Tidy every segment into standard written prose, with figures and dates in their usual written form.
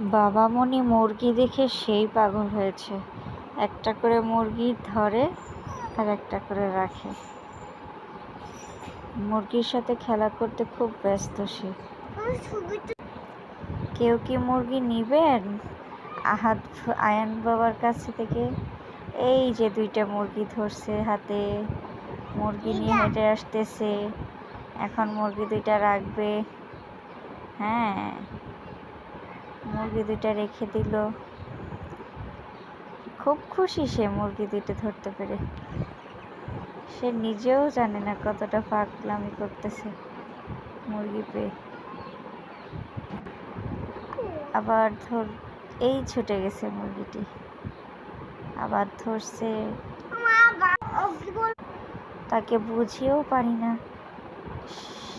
বাবামণি মুরগি দেখে সেই পাগল হয়েছে। একটা করে মুরগি ধরে আর একটা করে রাখে। মুরগির সাথে খেলা করতে খুব ব্যস্ত সে। কেউ কি মুরগি নিবেন আয়ান বাবার কাছে থেকে? এই যে দুইটা মুরগি ধরছে হাতে, মুরগি নিয়ে হেঁটে আসতেছে। এখন মুরগি দুইটা রাখবে। হ্যাঁ, মুরগি দুইটা রেখে দিল। খুব খুশি সে মুরগি দুইটা ধরতে পেরে। সে নিজেও জানে না কতটা পাগলামি করতেছে মুরগি পেয়ে। আবার এই ছুটে গেছে মুরগিটি, আবার ধরছে। তাকে বুঝিয়েও পারি না,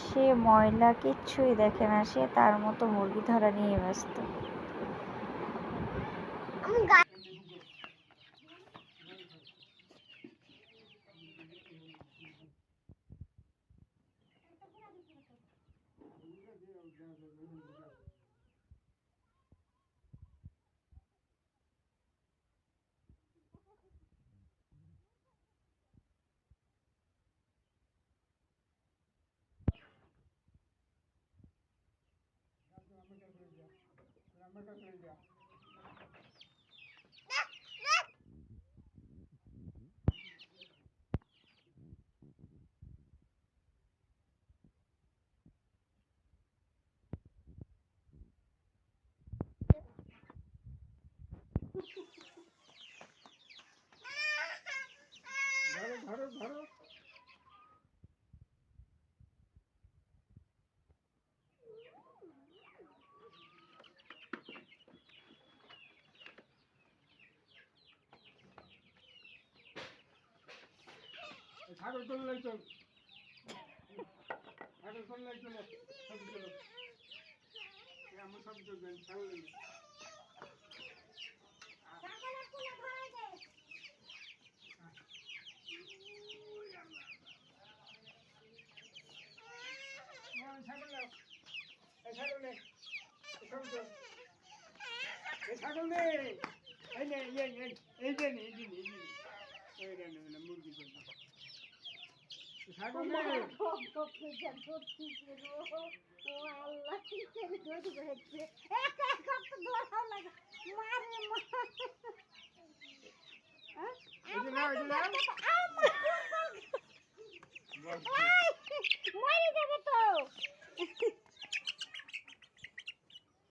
সে ময়লা কিচ্ছুই দেখে না, সে তার মতো মুরগি ধরা নিয়ে ব্যস্ত। ধরো ধরো। ছাগল করলে চল, ছাগল করলে চলো, সব চলো, আমার সব চলবেন ছাগল। ছাগল নেই, এই নে, এই যে মুরগি ছাগল নেই।